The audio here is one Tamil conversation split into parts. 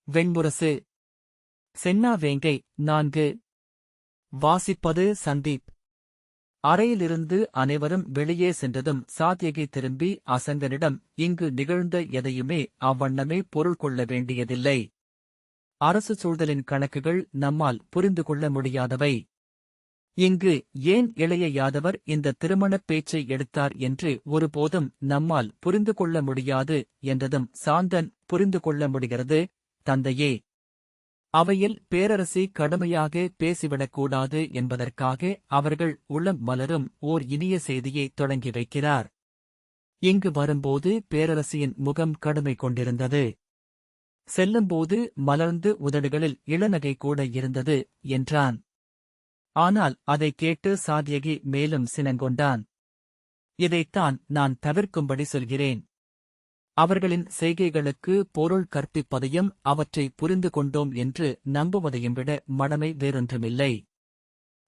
வெண்முரசு. சென்னா வேங்கை 4. வாசிப்பது சந்தீப். அறையிலிருந்து அனைவரும் வெளியே சென்றதும் சாத்யகி திரும்பி அசங்கனிடம், இங்கு நிகழ்ந்த எதையுமே அவ்வண்ணமே பொருள் கொள்ள வேண்டியதில்லை. அரசு சூழலின் கணக்குகள் நம்மால் புரிந்து கொள்ள முடியாதவை. இங்கு ஏன் இளைய யாதவர் இந்த திருமணப் பேச்சை எடுத்தார் என்று ஒருபோதும் நம்மால் புரிந்து கொள்ள முடியாது என்றதும் சாந்தன், புரிந்து கொள்ள முடிகிறது தந்தையே. அவையில் பேரரசி கடுமையாக பேசிவிடக்கூடாது என்பதற்காக அவர்கள் உளம் மலரும் ஓர் இனிய செய்தியை தொடங்கி வைக்கிறார். இங்கு வரும்போது பேரரசியின் முகம் கடுமை கொண்டிருந்தது. செல்லும்போது மலர்ந்து உதடுகளில் இளநகை கூட இருந்தது என்றான். ஆனால் அதைக் கேட்டு சாத்யகி மேலும் சினங்கொண்டான். இதைத்தான் நான் தவிர்க்கும்படி சொல்கிறேன். அவர்களின் செய்கைகளுக்கு பொருள் கற்பிப்பதையும் அவற்றை புரிந்து கொண்டோம் என்று நம்புவதையும் விட மடமை வேறொன்றுமில்லை.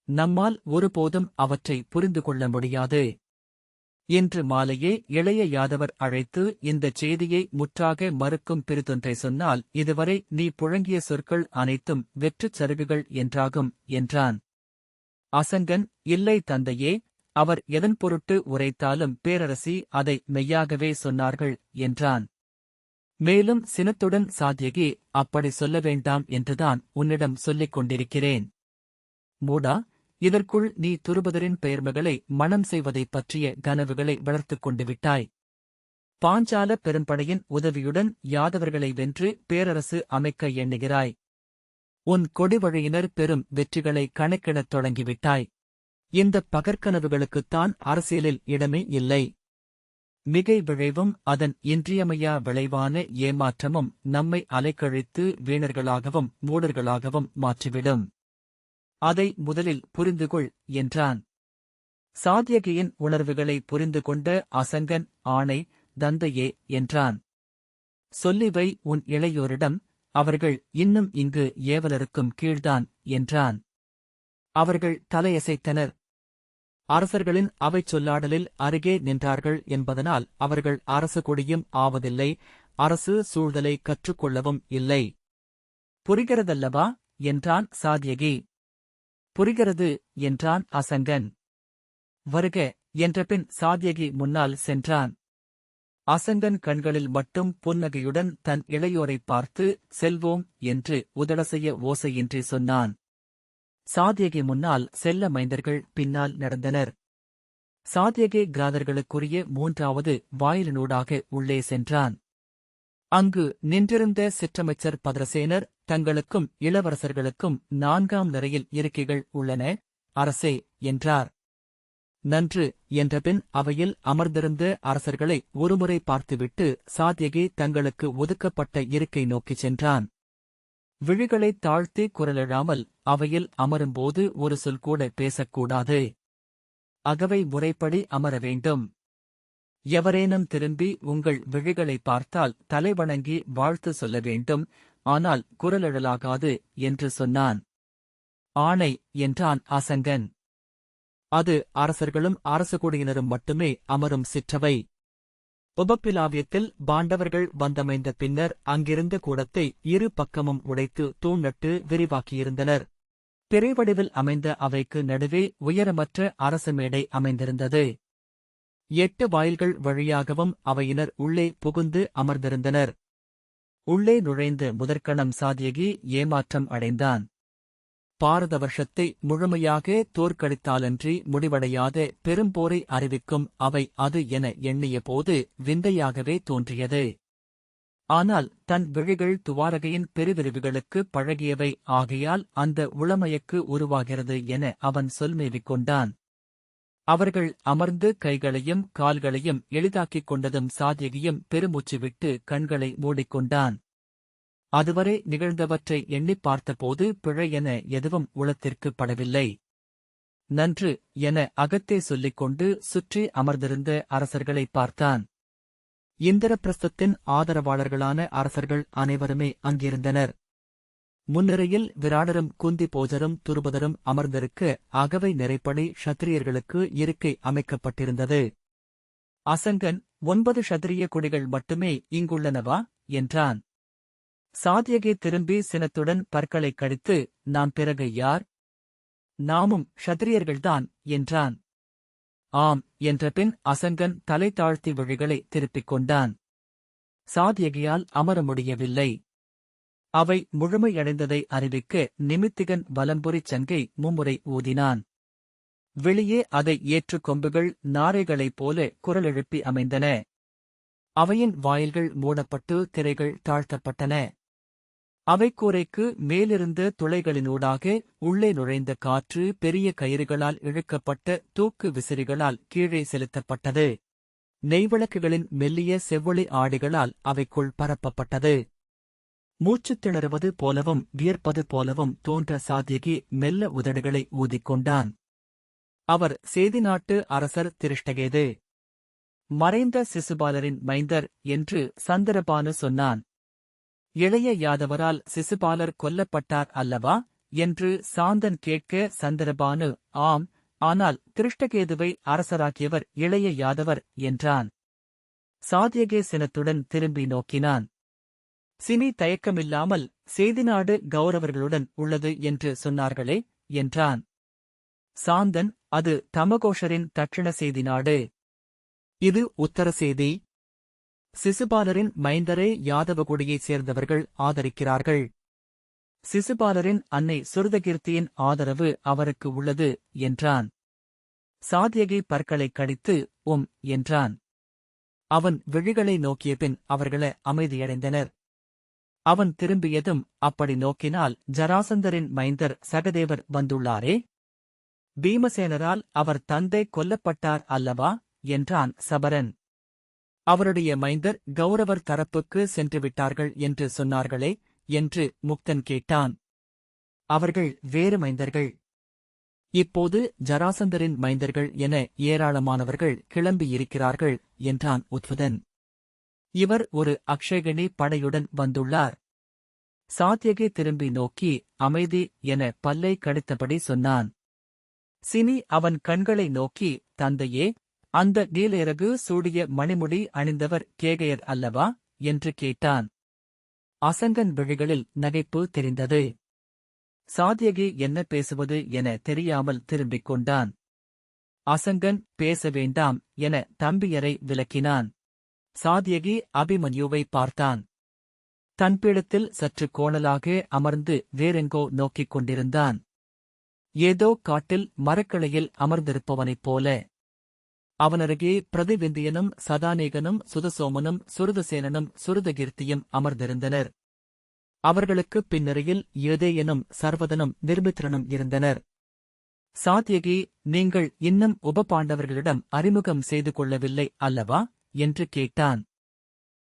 நம்மால் ஒருபோதும் அவற்றை புரிந்து கொள்ள முடியாது. இன்று மாலையே இளைய யாதவர் அழைத்து இந்தச் செய்தியை முற்றாக மறுக்கும் பிரிதொன்றை சொன்னால் இதுவரை நீ புழங்கிய சொற்கள் அனைத்தும் வெற்றுச் சருகுகள் என்றாகும் என்றான். அசங்கன், இல்லை தந்தையே, அவர் எதன் பொருட்டு உரைத்தாலும் பேரரசி அதை மெய்யாகவே சொன்னார்கள் என்றான். மேலும் சினத்துடன் சாத்யகி, அப்படி சொல்ல வேண்டாம் என்றுதான் உன்னிடம் சொல்லிக் கொண்டிருக்கிறேன். மூடா, இதற்குள் நீ துருபதரின் பெயர்மகளை மணம் செய்வதைப் பற்றிய கனவுகளை வளர்த்துக் கொண்டு விட்டாய். பாஞ்சால பெரும்படையின் உதவியுடன் யாதவர்களை வென்று பேரரசு அமைக்க எண்ணுகிறாய். உன் கொடிவழியினர் பெரும் வெற்றிகளை கணக்கிடத் தொடங்கிவிட்டாய். இந்தப் பகற்கனவுகளுக்குத்தான் அரசியலில் இடமே இல்லை. மிகை விளைவும் அதன் இன்றியமையா விளைவான ஏமாற்றமும் நம்மை அலைக்கழித்து வீணர்களாகவும் மூடர்களாகவும் மாற்றிவிடும். அதை முதலில் புரிந்துகொள் என்றான். சாத்யகியின் உணர்வுகளை புரிந்து கொண்ட அசங்கன், ஆணை தந்தையே என்றான். சொல்லிவை உன் இளையோரிடம், அவர்கள் இன்னும் இங்கு ஏவலருக்கும் கீழ்தான் என்றான். அவர்கள் தலையசைத்தனர். அரசர்களின் அவைச் சொல்லாடலில் அருகே நின்றார்கள் என்பதனால் அவர்கள் அரசு கொடியும் ஆவதில்லை, அரசு சூழ்தலை கற்றுக்கொள்ளவும் இல்லை. புரிகிறதல்லவா என்றான் சாத்யகி. புரிகிறது என்றான் அசங்கன். வருக என்றபின் சாத்யகி முன்னால் சென்றான். அசங்கன் கண்களில் மட்டும் புன்னகையுடன் தன் இளையோரைப் பார்த்து செல்வோம் என்று உதடசைய ஓசையின்றி சொன்னான். சாத்யகி முன்னால் செல்ல மைந்தர்கள் பின்னால் நடந்தனர். சாத்யகி கிராதர்களுக்குரிய 3வது வாயிலினூடாக உள்ளே சென்றான். அங்கு நின்றிருந்த சிற்றமைச்சர் பத்ரசேனர், தங்களுக்கும் இளவரசர்களுக்கும் 4ஆம் நிரையில் இருக்கைகள் உள்ளன அரசே என்றார். நன்று என்றபின் அவையில் அமர்ந்திருந்த அரசர்களை ஒருமுறை பார்த்துவிட்டு சாத்யகி தங்களுக்கு ஒதுக்கப்பட்ட இருக்கை நோக்கிச் சென்றான். விழிகளைத் தாழ்த்தி குரலெழாமல் அவையில் அமரும்போது ஒரு சொல் கூட பேசக்கூடாது. அகவை முறைப்படி அமர வேண்டும். எவரேனும் திரும்பி உங்கள் விழிகளை பார்த்தால் தலைவணங்கி வாழ்த்து சொல்ல வேண்டும், ஆனால் குரலெழலாகாது என்று சொன்னான். ஆணை என்றான் அசங்கன். அது அரசர்களும் அரசகுடியினரும் மட்டுமே அமரும் சிற்றவை. உபப்பிலாவியத்தில் பாண்டவர்கள் வந்தமைந்த பின்னர் அங்கிருந்த கூடத்தை இரு பக்கமும் உடைத்து தூண் நட்டு விரிவாக்கியிருந்தனர். பிறைவடிவில் அமைந்த அவைக்கு நடுவே உயரமற்ற அரச மேடை அமைந்திருந்தது. 8 வாயில்கள் வழியாகவும் அவையினர் உள்ளே புகுந்து அமர்ந்திருந்தனர். உள்ளே நுழைந்த முதற்கணம் சாத்யகி ஏமாற்றம் அடைந்தான். பாரத வருஷத்தை முழுமையாக தோற்கடித்தாலன்றி முடிவடையாத பெரும்போரை அறிவிக்கும் அவை அது என எண்ணிய போது விந்தையாகவே தோன்றியது. ஆனால் தன் விழிகள் துவாரகையின் பெருவிரிவுகளுக்கு பழகியவை ஆகையால் அந்த உளமயக்கு உருவாகிறது என அவன் சொல்மேவிக் கொண்டான். அவர்கள் அமர்ந்து கைகளையும் கால்களையும் எளிதாக்கிக் கொண்டதும் சாத்யகியும் பெருமூச்சு விட்டு கண்களை மூடிக்கொண்டான். அதுவரை நிகழ்ந்தவற்றை எண்ணிப் பார்த்தபோது பிழை என எதுவும் உளத்திற்கு படவில்லை. நன்று என அகத்தே சொல்லிக் கொண்டு சுற்றி அமர்ந்திருந்த அரசர்களை பார்த்தான். இந்திரபிரஸ்தத்தின் ஆதரவாளர்களான அரசர்கள் அனைவருமே அங்கிருந்தனர். முன்னிரையில் விராடரும் குந்தி போஜரும் துருபதரும் அமர்ந்திருக்க அகவை நிறைப்படி க்ஷத்திரியர்களுக்கு இருக்கை அமைக்கப்பட்டிருந்தது. அசங்கன், 9 க்ஷத்திரிய கொடிகள் மட்டுமே இங்குள்ளனவா என்றான். சாத்யகி திரும்பி சினத்துடன் பற்களைக் கடித்து, நாம் பிறகு யார்? நாமும் க்ஷத்திரியர்கள்தான் என்றான். ஆம் என்றபின் அசங்கன் தலை தாழ்த்தி விழிகளை திருப்பிக் கொண்டான். சாத்யகியால் அமர முடியவில்லை. அவை முழுமையடைந்ததை அறிவிக்க நிமித்திகன் வலம்புரிச் சங்கை மும்முறை ஊதினான். வெளியே அதை ஏற்றுக் கொம்புகள் நாரைகளைப் போல குரலெழுப்பி அமைந்தன. அவையின் வாயில்கள் மூடப்பட்டு திரைகள் தாழ்த்தப்பட்டன. அவைக்கூரைக்கு மேலிருந்த துளைகளினூடாக உள்ளே நுழைந்த காற்று பெரிய கயிறுகளால் இழுக்கப்பட்ட தூக்கு விசிறிகளால் கீழே செலுத்தப்பட்டது. நெய்விளக்குகளின் மெல்லிய செவ்வொளி ஆடிகளால் அவைக்குள் பரப்பப்பட்டது. மூச்சுத் திணறுவது போலவும் வியர்ப்பது போலவும் தோன்ற சாத்யகி மெல்ல உதடுகளை ஊதிக்கொண்டான். அவர் சேதி நாட்டு அரசர் திருஷ்டகேது, மறைந்த சிசுபாலரின் மைந்தர் என்று சந்திரபானு சொன்னான். இளைய யாதவரால் சிசுபாலர் கொல்லப்பட்டார் அல்லவா என்று சாந்தன் கேட்க சந்திரபானு, ஆம், ஆனால் திருஷ்டகேதுவை அரசராக்கியவர் இளைய யாதவர் என்றான். சாத்யகி சினத்துடன் திரும்பி நோக்கினான். சினி தயக்கமில்லாமல் சேதிநாடு கௌரவர்களுடன் உள்ளது என்று சொன்னார்களே என்றான். சாந்தன், அது தமகோஷரின் தட்சிண சேதி நாடு. இது உத்தர சேதி. சிசுபாலரின் மைந்தரை யாதவகுடியைச் சேர்ந்தவர்கள் ஆதரிக்கிறார்கள். சிசுபாலரின் அன்னை சுருதகீர்த்தியின் ஆதரவு அவருக்கு உள்ளது என்றான். சாத்யகி பற்களைக் கடித்து என்றான். அவன் விழிகளை நோக்கியபின் அவர்கள அமைதியடைந்தனர். அவன் திரும்பியதும், அப்படி நோக்கினால் ஜராசந்தரின் மைந்தர் சகதேவர் வந்துள்ளாரே? பீமசேனரால் அவர் தந்தை கொல்லப்பட்டார் அல்லவா என்றான் சபரன். அவருடைய மைந்தர் கௌரவர் தரப்புக்கு சென்றுவிட்டார்கள் என்று சொன்னார்களே என்று முக்தன் கேட்டான். அவர்கள் வேறு மைந்தர்கள். இப்போது ஜராசந்தரின் மைந்தர்கள் என ஏராளமானவர்கள் கிளம்பியிருக்கிறார்கள் என்றான் உத்வதன். இவர் ஒரு அக்ஷயகினி படையுடன் வந்துள்ளார். சாத்யகி திரும்பி நோக்கி அமைதி என பல்லை கடித்தபடி சொன்னான். சினி அவன் கண்களை நோக்கி, தந்தையே, அந்த நீலேரகு சூடிய மணிமுடி அணிந்தவர் கேகயர் அல்லவா என்று கேட்டான். அசங்கன் விழிகளில் நகைப்பு தெரிந்தது. சாத்யகி என்ன பேசுவது என தெரியாமல் திரும்பிக் கொண்டான். அசங்கன் பேச வேண்டாம் என தம்பியரை விலக்கினான். சாத்யகி அபிமன்யுவை பார்த்தான். தன் பீடத்தில் சற்று கோணலாக அமர்ந்து வேறெங்கோ நோக்கிக் கொண்டிருந்தான். ஏதோ காட்டில் மரக்கிளையில் அமர்ந்திருப்பவனைப் போல. அவனருகே பிரதிவிந்தியனும் சதானேகனும் சுதசோமனும் சுருதசேனனும் சுருதகீர்த்தியும் அமர்ந்திருந்தனர். அவர்களுக்குப் பின்னரையில் யதேயனும் சர்வதனும் நிர்மித்திரனும் இருந்தனர். சாத்யகி, நீங்கள் இன்னும் உபபாண்டவர்களிடம் அறிமுகம் செய்து கொள்ளவில்லை அல்லவா என்று கேட்டான்.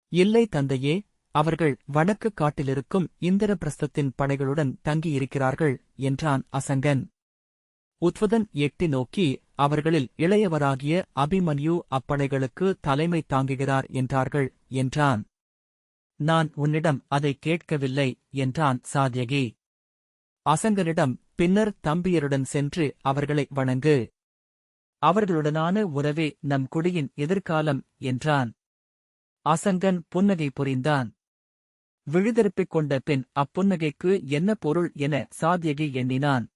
இல்லை தந்தையே, அவர்கள் வடக்கு காட்டிலிருக்கும் இந்திரபிரஸ்தத்தின் படைகளுடன் தங்கியிருக்கிறார்கள் என்றான் அசங்கன். உத்வதன் எட்டி நோக்கி, அவர்களில் இளையவராகிய அபிமன்யு அப்படைகளுக்கு தலைமை தாங்குகிறார் என்றார்கள் என்றான். நான் உன்னிடம் அதை கேட்கவில்லை என்றான் சாத்யகி. அசங்கனிடம், பின்னர் தம்பியருடன் சென்று அவர்களை வணங்கு. அவர்களுடனான உறவே நம் குடியின் எதிர்காலம் என்றான். அசங்கன் புன்னகை புரிந்தான். விழிதிருப்பிக் கொண்ட பின் அப்புன்னகைக்கு என்ன பொருள் என சாத்யகி எண்ணினான்.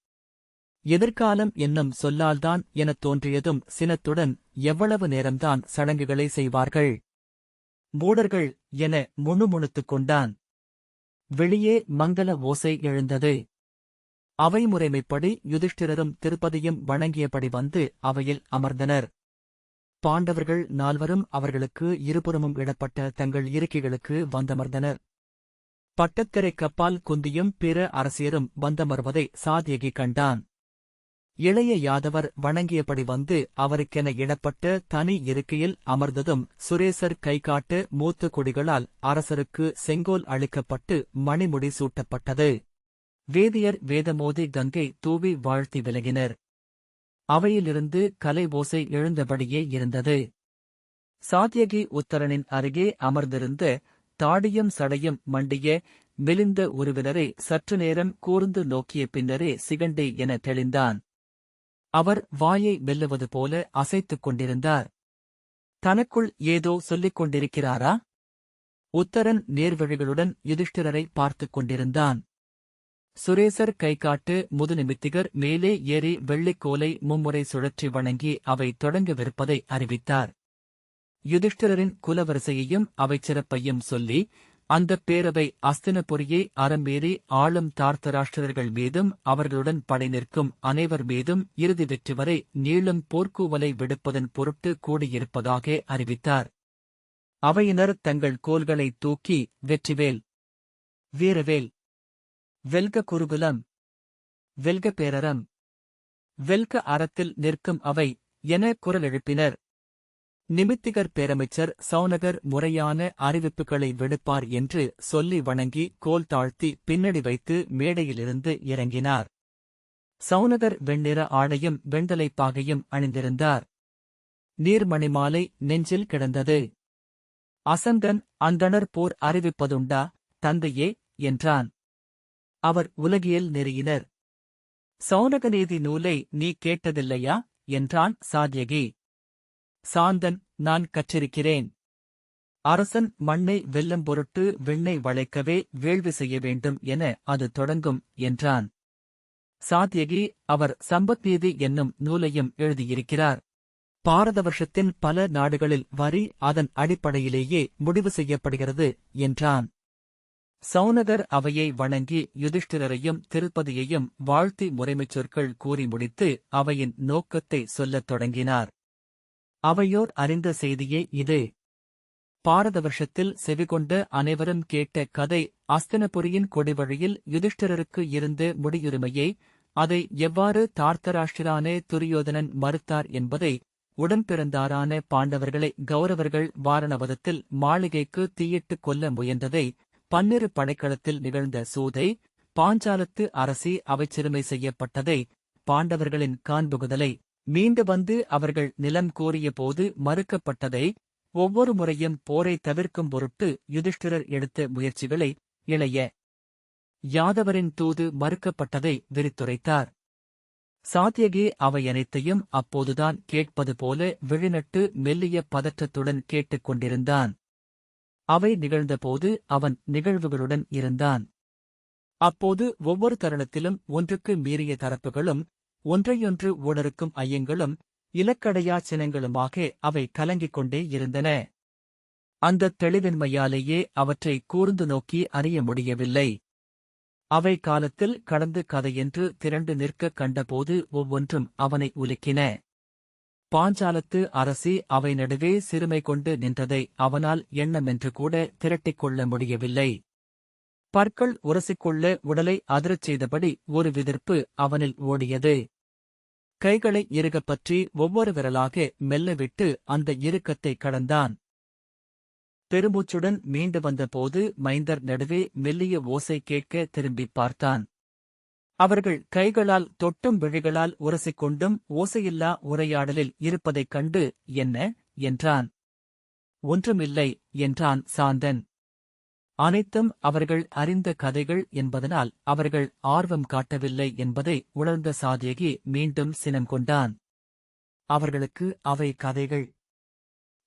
எதிர்காலம் என்னும் சொல்லால்தான் எனத் தோன்றியதும் சினத்துடன், எவ்வளவு நேரம்தான் சடங்குகளை செய்வார்கள்? மூடர்கள் என முணுமுணுத்துக் கொண்டான். வெளியே மங்கள ஓசை எழுந்தது. அவை முறைமைப்படி யுதிஷ்டிரரும் திருப்பதியும் வணங்கியபடி வந்து அவையில் அமர்ந்தனர். பாண்டவர்கள் 4வரும் அவர்களுக்கு இருபுறமும் இடப்பட்ட தங்கள் இருக்கைகளுக்கு வந்தமர்ந்தனர். பட்டக்கரை கப்பால் குந்தியும் பிற அரசியரும் வந்தமர்வதை சாத்யகி கண்டான். இளைய யாதவர் வணங்கியபடி வந்து அவருக்கென இடப்பட்ட தனி இருக்கையில் அமர்ந்ததும் சுரேசர் கைகாட்ட மூத்த கொடிகளால் அரசருக்கு செங்கோல் அளிக்கப்பட்டு மணிமுடி சூட்டப்பட்டது. வேதியர் வேதமோதி கங்கை தூவி வாழ்த்தி விலகினர். அவையிலிருந்து கலை ஓசை எழுந்தபடியே இருந்தது. சாத்யகி உத்தரனின் அருகே அமர்ந்திருந்த தாடியும் சடையும் மண்டிய மெலிந்த ஒருவினரை சற்று நேரம் கூர்ந்து நோக்கிய பின்னரே சிகண்டை என தெளிந்தான். அவர் வாயை மெல்லுவது போல அசைத்துக் கொண்டிருந்தார். தனக்குள் ஏதோ சொல்லிக் கொண்டிருக்கிறாரா? உத்தரன் நேர்வழிகளுடன் யுதிஷ்டிரரை பார்த்துக் கொண்டிருந்தான். சுரேசர் கைகாட்டு முதுநிமித்திகர் மேலே ஏறி வெள்ளிக்கோலை மும்முறை சுழற்றி வணங்கி அவை தொடங்கவிருப்பதை அறிவித்தார். யுதிஷ்டிரரின் குலவரிசையையும் அவை சிறப்பையும் சொல்லி, அந்தப் பேரவை அஸ்தினபுரியை அறமேறி ஆளும் தார்த்தராஷ்டிரர்கள் மீதும் அவர்களுடன் படை நிற்கும் அனைவர் மீதும் இறுதி வெற்றி வரை நீளும் போர்க்கூவலை விடுப்பதன் பொருட்டு கூடியிருப்பதாக அறிவித்தார். அவையினர் தங்கள் கோல்களைத் தூக்கி, வெற்றிவேல், வீரவேல், வெல்க குருகுலம், வெல்க பேரறம், வெல்க அறத்தில் நிற்கும் அவை என குரல் எழுப்பினர். நிமித்திகர் பேரமைச்சர் சௌனகர் முறையான அறிவிப்புகளை விடுப்பார் என்று சொல்லி வணங்கி கோல் தாழ்த்தி பின்னடி வைத்து மேடையிலிருந்து இறங்கினார். சௌனகர் வெண்ணிற ஆடையும் வெண்தலைப்பாகையும் அணிந்திருந்தார். நீர்மணிமாலை நெஞ்சில் கிடந்தது. அசங்கன், அந்தணர் போர் அறிவிப்பதுண்டா தந்தையே என்றான். அவர் உலகியல் நெறியினர். சௌனகநீதி நூலை நீ கேட்டதில்லையா என்றான் சாத்யகி. சாந்தன், நான் கற்றிருக்கிறேன். அரசன் மண்ணை வெல்லும் பொருட்டு விண்ணை வளைக்கவே வேள்வி செய்ய வேண்டும் என அது தொடங்கும் என்றான். சாத்யகி, அவர் சம்பத்நீதி என்னும் நூலையும் எழுதியிருக்கிறார். பாரத வருஷத்தின் பல நாடுகளில் வரி அதன் அடிப்படையிலேயே முடிவு செய்யப்படுகிறது என்றான். சௌனகர் அவையை வணங்கி யுதிஷ்டிரரையும் திருப்பதியையும் வாழ்த்தி முறைமைச் சொற்கள் கூறி முடித்து அவையின் நோக்கத்தை சொல்லத் தொடங்கினார். அவையோர் அறிந்த செய்தியே இது. பாரத வருஷத்தில் செவிகொண்ட அனைவரும் கேட்ட கதை அஸ்தினபுரியின் கொடிவழியில் யுதிஷ்டிரருக்கு இருந்த முடியுரிமையை, அதை எவ்வாறு தார்த்தராஷ்டிரானே துரியோதனன் மறுத்தார் என்பதை, உடன்பிறந்தாரான பாண்டவர்களை கௌரவர்கள் வாரணவதத்தில் மாளிகைக்கு தீயிட்டுக் கொல்ல முயன்றதை, பன்னிரு படைக்களத்தில் நிகழ்ந்த சூதை, பாஞ்சாலத்து அரசி அவைச்சிறுமை செய்யப்பட்டதை, பாண்டவர்களின் காண்புகுதலை, மீண்டு வந்து அவர்கள் நிலம் கோரிய போது மறுக்கப்பட்டதை, ஒவ்வொரு முறையும் போரை தவிர்க்கும் பொருட்டு யுதிஷ்டிரர் எடுத்த முயற்சிகளை, இளைய யாதவரின் தூது மறுக்கப்பட்டதை விரித்துரைத்தார். சாத்யகி அவையனைத்தையும் அப்போதுதான் கேட்பது போல விழிநட்டு மெல்லிய பதற்றத்துடன் கேட்டுக் கொண்டிருந்தான். அவை நிகழ்ந்தபோது அவன் நிகழ்வுகளுடன் இருந்தான். அப்போது ஒவ்வொரு தருணத்திலும் ஒன்றுக்கு மீறிய தரப்புகளும், ஒன்றையொன்று ஊடறுக்கும் ஐயங்களும், இலக்கடையா சினங்களுமாக அவை கலங்கிக் கொண்டே இருந்தன. அந்தத் தெளிவின்மையாலேயே அவற்றை கூர்ந்து நோக்கி அறிய முடியவில்லை. அவை காலத்தில் கடந்து கதையென்று திரண்டு நிற்கக் கண்டபோது ஒவ்வொன்றும் அவனை உலுக்கின. பாஞ்சாலத்து அரசி அவை நடுவே சிறுமை கொண்டு நின்றதை அவனால் எண்ணமென்று கூட திரட்டிக் கொள்ள முடியவில்லை. பற்கள் உரசிக்கொள்ள உடலை அதிரச் செய்தபடி ஒரு விதிர்ப்பு அவனில் ஓடியது. கைகளை இறுகப் பற்றி ஒவ்வொரு விரலாக மெல்ல விட்டு அந்த இறுக்கத்தை கடந்தான். பெருமூச்சுடன் மீண்டு வந்தபோது மைந்தர் நடுவே மெல்லிய ஓசை கேட்க திரும்பிப் பார்த்தான். அவர்கள் கைகளால் தொட்டும் விழிகளால் உரசிக்கொண்டும் ஓசையில்லா உரையாடலில் இருப்பதைக் கண்டு, என்ன என்றான். ஒன்றுமில்லை என்றான் சாந்தன். அனைத்தும் அவர்கள் அறிந்த கதைகள் என்பதனால் அவர்கள் ஆர்வம் காட்டவில்லை என்பதை உணர்ந்த சாத்யகி மீண்டும் சினம் கொண்டான். அவர்களுக்கு அவை கதைகள்.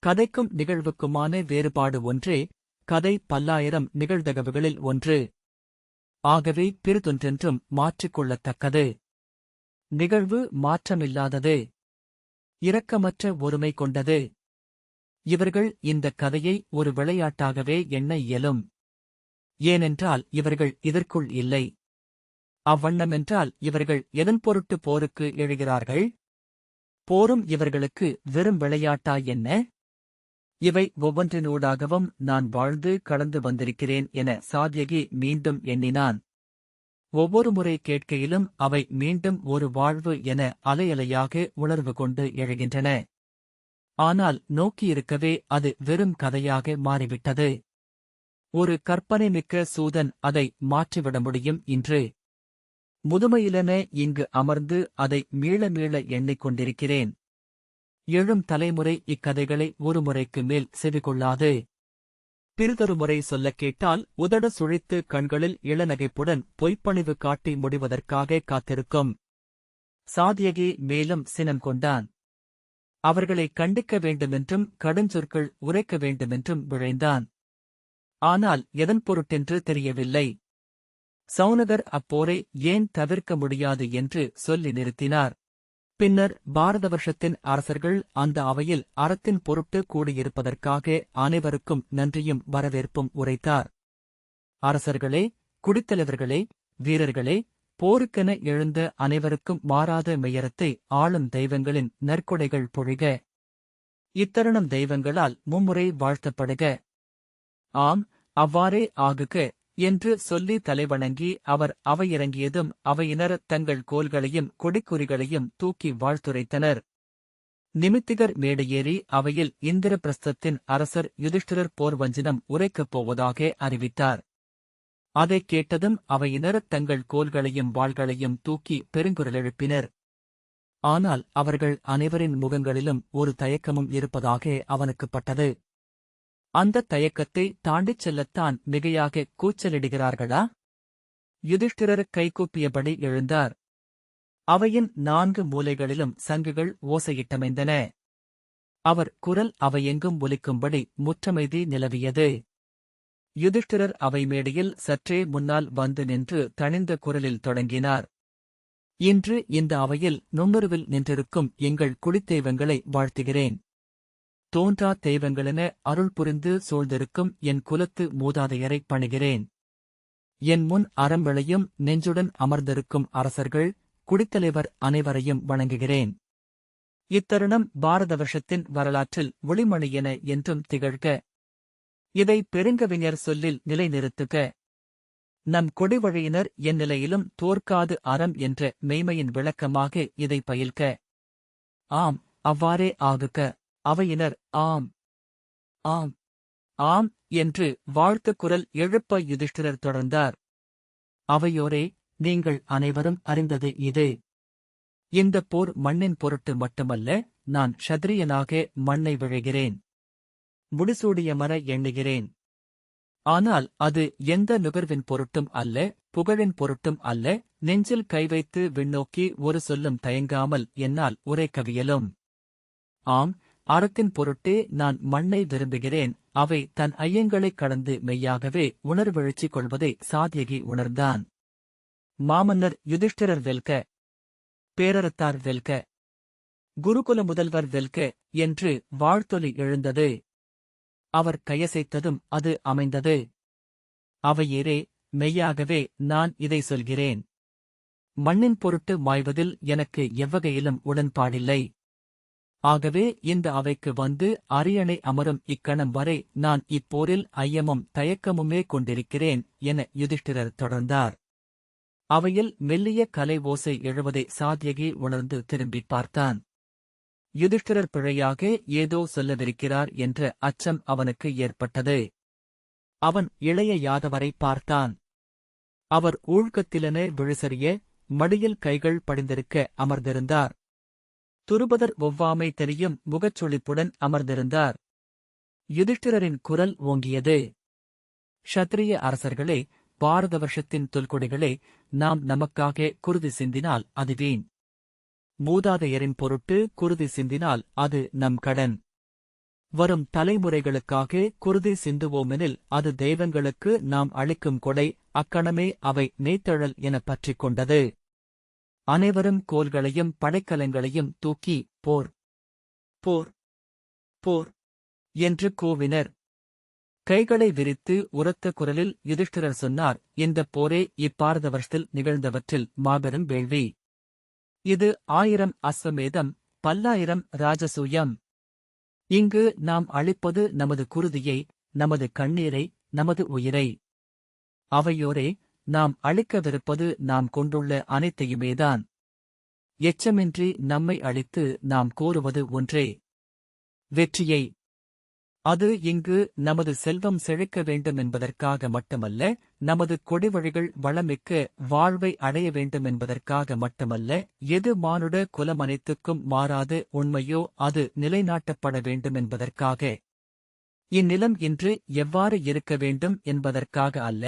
கதைக்கும் நிகழ்வுக்குமான வேறுபாடு ஒன்றே, கதை பல்லாயிரம் நிகழ்தகவுகளில் ஒன்று. ஆகவே பிறிதொன்றென்றும் மாற்றிக்கொள்ளத்தக்கது. நிகழ்வு மாற்றமில்லாதது. இரக்கமற்ற ஒருமை கொண்டது. இவர்கள் இந்தக் கதையை ஒரு விளையாட்டாகவே எண்ண இயலும். ஏனென்றால் இவர்கள் இதற்குள் இல்லை. அவ்வண்ணமென்றால் இவர்கள் எதன் பொருட்டு போருக்கு எழுகிறார்கள்? போரும் இவர்களுக்கு வெறும் விளையாட்டா என்ன? இவை ஒவ்வொன்றினூடாகவும் நான் வாழ்ந்து கடந்து வந்திருக்கிறேன் என சாத்யகி மீண்டும் எண்ணினான். ஒவ்வொரு முறை கேட்கையிலும் அவை மீண்டும் ஒரு வாழ்வு என அலையலையாக உணர்வு கொண்டு எழுகின்றன. ஆனால் நோக்கியிருக்கவே அது வெறும் கதையாக மாறிவிட்டது. ஒரு கற்பனைமிக்க சூதன் அதை மாற்றிவிட முடியும் இன்று. முதுமையிலென இங்கு அமர்ந்து அதை மீள மீள எண்ணிக் கொண்டிருக்கிறேன். எழும் தலைமுறை இக்கதைகளை ஒரு முறைக்கு மேல் செவிகொள்ளாது. பிறிதொரு முறை சொல்லக் கேட்டால் உதட சுழித்து கண்களில் இளநகைப்புடன் பொய்ப்பணிவு காட்டி முடிவதற்காக காத்திருக்கும். சாத்யகி மேலும் சினம் கொண்டான். அவர்களை கண்டிக்க வேண்டுமென்றும் கடுஞ்சொற்கள் உரைக்க வேண்டுமென்றும் விழைந்தான். ஆனால் எதன் பொருட்டென்று தெரியவில்லை. சௌனகர் அப்போரை ஏன் தவிர்க்க முடியாது என்று சொல்லி நிறுத்தினார். பின்னர் பாரத வருஷத்தின் அரசர்கள் அந்த அவையில் அறத்தின் பொருட்டு கூடியிருப்பதற்காக அனைவருக்கும் நன்றியும் வரவேற்பும் உரைத்தார். அரசர்களே, குடித்தலைவர்களே, வீரர்களே, போருக்கென எழுந்த அனைவருக்கும் மாறாத மெய்யறத்தை ஆளும் தெய்வங்களின் நற்கொடைகள் பொழிக. இத்தருணம் தெய்வங்களால் மும்முறை வாழ்த்தப்படுக. ஆம், அவ்வாறே ஆகுக என்று சொல்லி தலைவணங்கி அவர் அவையிறங்கியதும் அவையினர் தங்கள் கோல்களையும் கொடிக்குறிகளையும் தூக்கி வாழ்த்துரைத்தனர். நிமித்திகர் மேடையேறி அவையில் இந்திரபிரஸ்தத்தின் அரசர் யுதிஷ்டிரர் போர் வஞ்சினம் உரைக்கப் போவதாக அறிவித்தார். அதைக் கேட்டதும் அவையினர் தங்கள் கோல்களையும் வாள்களையும் தூக்கி பெருங்குரலெழுப்பினர். ஆனால் அவர்கள் அனைவரின் முகங்களிலும் ஒரு தயக்கமும் இருப்பதாக அவனுக்குப் பட்டது. அந்த தயக்கத்தை தாண்டிச் செல்லத்தான் மிகையாக கூச்சலிடுகிறார்களா? யுதிஷ்டிரர் கைகூப்பியபடி எழுந்தார். அவையின் 4 மூலைகளிலும் சங்குகள் ஓசையிட்டமைந்தன. அவர் குரல் அவையெங்கும் ஒலிக்கும்படி முற்றமைதி நிலவியது. யுதிஷ்டிரர் அவை மேடையில் சற்றே முன்னால் வந்து நின்று தணிந்த குரலில் தொடங்கினார். இன்று இந்த அவையில் நுண்ணுருவில் நின்றிருக்கும் எங்கள் குடித்தெய்வங்களை வாழ்த்துகிறேன். தோன்றா தெய்வங்களென அருள் புரிந்து சூழ்ந்திருக்கும் என் குலத்து மூதாதையரைப் பணிகிறேன். என் முன் அறம் விளையும் நெஞ்சுடன் அமர்ந்திருக்கும் அரசர்கள், குடித்தலைவர் அனைவரையும் வணங்குகிறேன். இத்தருணம் பாரத வருஷத்தின் வரலாற்றில் ஒளிமணியென என்றும் திகழ்க. இதை பெருங்கவிஞர் சொல்லில் நிலைநிறுத்துக. நம் கொடிவழியினர் என் நிலையிலும் தோற்காது அறம் என்ற மெய்மையின் விளக்கமாக இதை பயில்க. ஆம், அவ்வாறே ஆகுக. அவையினர் ஆம், ஆம், ஆம் என்று வாழ்த்துக் குரல் எழுப்ப யுதிஷ்டிரர் தொடர்ந்தார். அவையோரே, நீங்கள் அனைவரும் அறிந்தது இது. இந்தப் போர் மண்ணின் பொருட்டு மட்டுமல்ல, நான் க்ஷத்ரியனாக மண்ணை விழைகிறேன். முடிசூடிய மர எண்ணுகிறேன். ஆனால் அது எந்த நுகர்வின் பொருட்டும் அல்ல, புகழின் பொருட்டும் அல்ல. நெஞ்சில் கைவைத்து விண்ணோக்கி ஒரு சொல்லும் தயங்காமல் என்னால் உரைக்கவியலும். ஆம், அறத்தின் பொருட்டே நான் மண்ணை விரும்புகிறேன். அவை தன் ஐயங்களைக் கடந்து மெய்யாகவே உணர்வெழுச்சி கொள்வதை சாத்யகி உணர்ந்தான். மாமன்னர் யுதிஷ்டிரர் வெல்க, பேரறத்தார் வெல்க, குருகுல முதல்வர் வெல்க என்று வாழ்த்தொலி எழுந்தது. அவர் கையசைத்ததும் அது அமைந்தது. அவையேரே, மெய்யாகவே நான் இதை சொல்கிறேன். மண்ணின் பொருட்டு மாய்வதில் எனக்கு எவ்வகையிலும் உடன்பாடில்லை. ஆகவே இந்த அவைக்கு வந்து அரியணை அமரும் இக்கணம் வரை நான் இப்போரில் ஐயமும் தயக்கமுமே கொண்டிருக்கிறேன் என யுதிஷ்டிரர் தொடர்ந்தார். அவையில் மெல்லிய கலை ஓசை எழுவதை சாத்யகி உணர்ந்து திரும்பிப் பார்த்தான். யுதிஷ்டிரர் பிழையாக ஏதோ சொல்லவிருக்கிறார் என்ற அச்சம் அவனுக்கு ஏற்பட்டது. அவன் இளைய யாதவரை பார்த்தான். அவர் ஊழ்கத்திலென விழுசறிய மடியில் கைகள் படிந்திருக்க அமர்ந்திருந்தார். துருபதர் ஒவ்வாமை தெரியும் முகச்சொலிப்புடன் அமர்ந்திருந்தார். யுதிஷ்டிரரின் குரல் ஓங்கியது. க்ஷத்ரிய அரசர்களே, பாரத வருஷத்தின் தொல்குடிகளே, நாம் நமக்காக குருதி சிந்தினால் அது வீண். மூதாதையரின் பொருட்டு குருதி சிந்தினால் அது நம் கடன். வரும் தலைமுறைகளுக்காக குருதி சிந்துவோமெனில் அது தெய்வங்களுக்கு நாம் அளிக்கும் கொடை. அக்கணமே அவை நெய்த்தழல் எனப் பற்றிக் கொண்டது. அனைவரும் கோல்களையும் படைக்கலங்களையும் தூக்கி போர், போர், போர் என்று கூவினர். கைகளை விரித்து உரத்த குரலில் யுதிஷ்டிரர் சொன்னார், இந்தப் போரே இப்பாரத வருஷத்தில் நிகழ்ந்தவற்றில் மாபெரும் வேள்வி. இது 1000 அஸ்வமேதம், பல்லாயிரம் ராஜசூயம். இங்கு நாம் அளிப்பது நமது குருதியை, நமது கண்ணீரை, நமது உயிரை. அவையோரே, நாம் அளிக்கவிருப்பது நாம் கொண்டுள்ள அனைத்தையுமேதான். எச்சமின்றி நம்மை அளித்து நாம் கோருவது ஒன்றே, வெற்றியை. அது இங்கு நமது செல்வம் செழிக்க வேண்டுமென்பதற்காக மட்டுமல்ல, நமது கொடிவழிகள் வளமிக்க வாழ்வை அடைய வேண்டுமென்பதற்காக மட்டுமல்ல, எது மானுட குலமனைத்துக்கும் மாறாது உண்மையோ அது நிலைநாட்டப்பட வேண்டுமென்பதற்காக. இந்நிலம் இன்று எவ்வாறு இருக்க வேண்டும் என்பதற்காக அல்ல,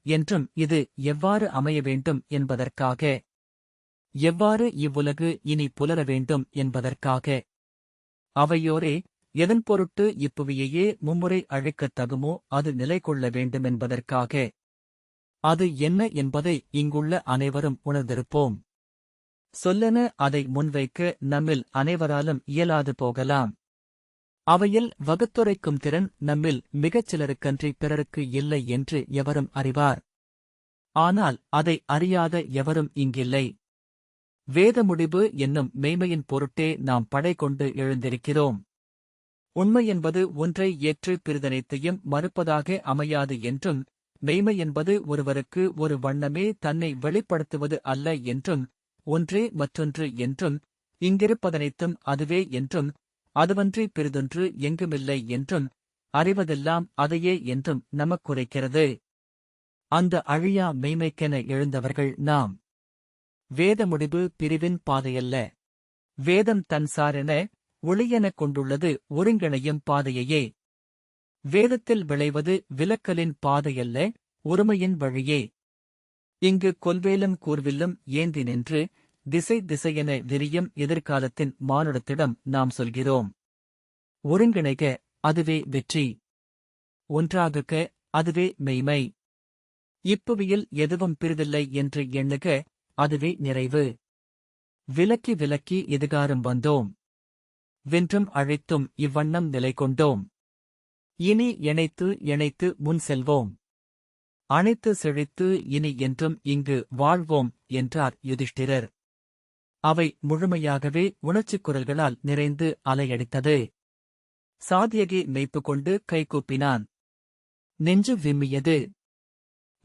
என்றும் இது எவ்வாறு அமைய வேண்டும் என்பதற்காக. எவ்வாறு இவ்வுலகு இனி புலர வேண்டும் என்பதற்காக. அவையோரே, எதன் பொருட்டு இப்புவியையே மும்முறை அழிக்கத் தகுமோ அது நிலை கொள்ள வேண்டுமென்பதற்காக. அது என்ன என்பதை இங்குள்ள அனைவரும் உணர்ந்திருப்போம். சொல்லென அதை முன்வைக்க நம்மில் அனைவராலும் இயலாது போகலாம். அவையில் வகுத்துரைக்கும் திறன் நம்மில் மிகச் சிலருக்கன்றி பிறருக்கு இல்லை என்று எவரும் அறிவார். ஆனால் அதை அறியாத எவரும் இங்கில்லை. வேத முடிவு என்னும் மெய்மையின் பொருட்டே நாம் படை கொண்டு எழுந்திருக்கிறோம். உண்மை என்பது ஒன்றை ஏற்று பிறிதனைத்தையும் மறுப்பதாக அமையாது என்றும், மெய்மை என்பது ஒருவருக்கு ஒரு வண்ணமே தன்னை வெளிப்படுத்துவது அல்ல என்றும், ஒன்றே மற்றொன்று என்றும், இங்கிருப்பதனைத்தும் அதுவே என்றும், அதுவன்றி பிறிதொன்று எங்குமில்லை என்றும், அறிவதெல்லாம் அதையே என்றும் நமக்குரைக்கிறது. அந்த அழியா மெய்மைக்கென எழுந்தவர்கள் நாம். வேத முடிவு பிரிவின் பாதையல்ல. வேதம் தன்சாரென ஒளியெனக் கொண்டுள்ளது ஒருங்கிணையும் பாதையையே. வேதத்தில் விளைவது விலக்கலின் பாதையல்ல, ஒருமையின் வழியே. இங்கு கொல்வேலும் கூர்வில்லும் ஏந்தி நின்று திசை திசையென விரியும் எதிர்காலத்தின் மானுடத்திடம் நாம் சொல்கிறோம். ஒருங்கிணைக, அதுவே வெற்றி. ஒன்றாகுக, அதுவே மெய்மை. இப்புவியில் எதுவும் பிறிதில்லை என்று எண்ணுக, அதுவே நிறைவு. விலக்கி விலக்கி எதிகாரும் வந்தோம். வென்றும் அழைத்தும் இவ்வண்ணம் நிலை கொண்டோம். இனி இணைத்து இணைத்து முன் செல்வோம். அணைத்து செழித்து இனி என்றும் இங்கு வாழ்வோம் என்றார் யுதிஷ்டிரர். அவை முழுமையாகவே உணர்ச்சிக் குரல்களால் நிறைந்து அலையடித்தது. சாத்தியகி மெய்ப்பு கொண்டு கைகூப்பினான். நெஞ்சு விம்மியது.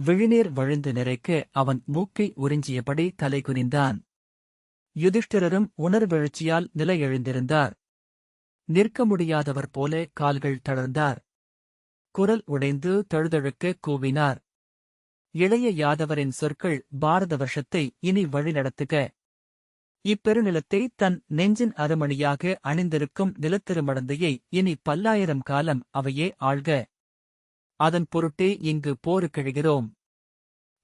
விழிநீர் வழிந்து நிறைக்க அவன் மூக்கை உறிஞ்சியபடி தலை குனிந்தான். யுதிஷ்டிரரும் உணர்வெழுச்சியால் நிலையெழுந்திருந்தார். நிற்க முடியாதவர் போல கால்கள் தளர்ந்தார். குரல் உடைந்து தழுதழுக்க கூவினார். இளைய யாதவரின் சொற்கள் பாரத வருஷத்தை இனி வழிநடத்துக. இப்பெருநிலத்தை தன் நெஞ்சின் அருமணியாக அணிந்திருக்கும் நிலத்திருமடந்தையை இனி பல்லாயிரம் காலம் அவையே ஆள்க. அதன் பொருட்டே இங்கு போருக்கெழுகிறோம்.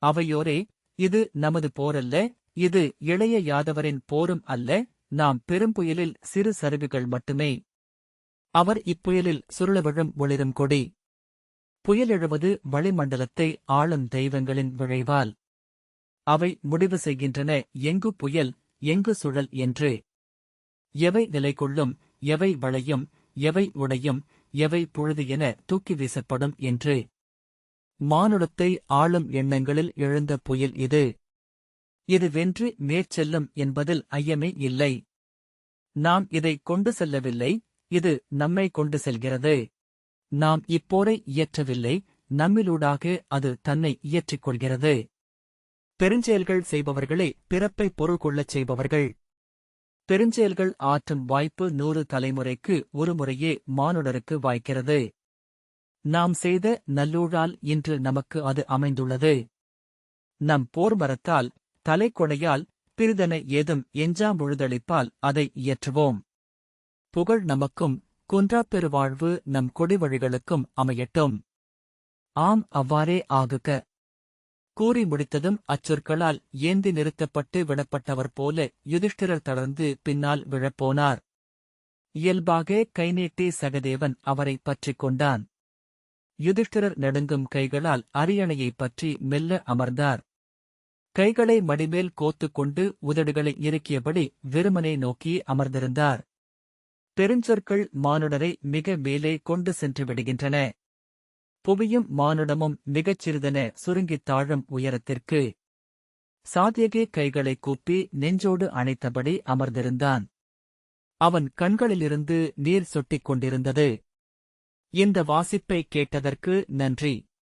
அவையோரே, இது நமது போரல்ல, இது இளைய யாதவரின் போரும் அல்ல, நாம் பெரும்புயலில் சிறு சருகுகள் மட்டுமே. அவர் இப்புயலில் சுருளவிழும் ஒளிரும் கொடி. புயலெழுவது வளிமண்டலத்தை ஆளும் தெய்வங்களின் விழைவால். அவை முடிவு செய்கின்றன எங்கு புயல், எங்கு சுழல் என்று. எவை நிலை கொள்ளும், எவை வளையும், எவை உடையும், எவை புழுதி என தூக்கி வீசப்படும் என்று. மானுடத்தை ஆளும் எண்ணங்களில் எழுந்த புயல் இது. இது வென்று மேற்செல்லும் என்பதில் ஐயமே இல்லை. நாம் இதை கொண்டு செல்லவில்லை, இது நம்மை கொண்டு செல்கிறது. நாம் இப்போரை இயற்றவில்லை, நம்மிலூடாக அது தன்னை இயற்றிக் கொள்கிறது. பெருஞ்செயல்கள் செய்பவர்களே பிறப்பை பொருள் கொள்ளச் செய்பவர்கள். பெருஞ்செயல்கள் ஆற்றும் வாய்ப்பு 100 தலைமுறைக்கு ஒரு முறையே மானுடருக்கு வாய்க்கிறது. நாம் செய்த நல்லூழால் இன்று நமக்கு அது அமைந்துள்ளது. நம் போர் மரத்தால், தலைக்கொடையால், பிறிதன ஏதும் எஞ்சாம்பொழுதளிப்பால் அதை இயற்றுவோம். புகழ் நமக்கும், குன்றாப் பெருவாழ்வு நம் கொடிவழிகளுக்கும் அமையட்டும். ஆம், அவ்வாறே ஆகுக. கூறி முடித்ததும் அச்சொற்களால் ஏந்தி நிறுத்தப்பட்டு விடப்பட்டவர் போல யுதிஷ்டிரர் தளர்ந்து பின்னால் விழப்போனார். இயல்பாக கைநீட்டி சகதேவன் அவரை பற்றிக் கொண்டான். யுதிஷ்டிரர் நடுங்கும் கைகளால் அரியணையைப் பற்றி மெல்ல அமர்ந்தார். கைகளை மடிமேல் கோத்துக் கொண்டு உதடுகளை இறுக்கியபடி வெறுமனை நோக்கி அமர்ந்திருந்தார். பெருஞ்சொற்கள் மானுடரை மிக மேலே கொண்டு சென்று விடுகின்றன. புவியும் மானுடமும் மிகச் சிறிதென சுருங்கித் தாழும் உயரத்திற்கு. சாத்தியகே கைகளை கூப்பி நெஞ்சோடு அணைத்தபடி அமர்ந்திருந்தான். அவன் கண்களிலிருந்து நீர் சொட்டிக் கொண்டிருந்தது. இந்த வாசிப்பை கேட்டதற்கு நன்றி.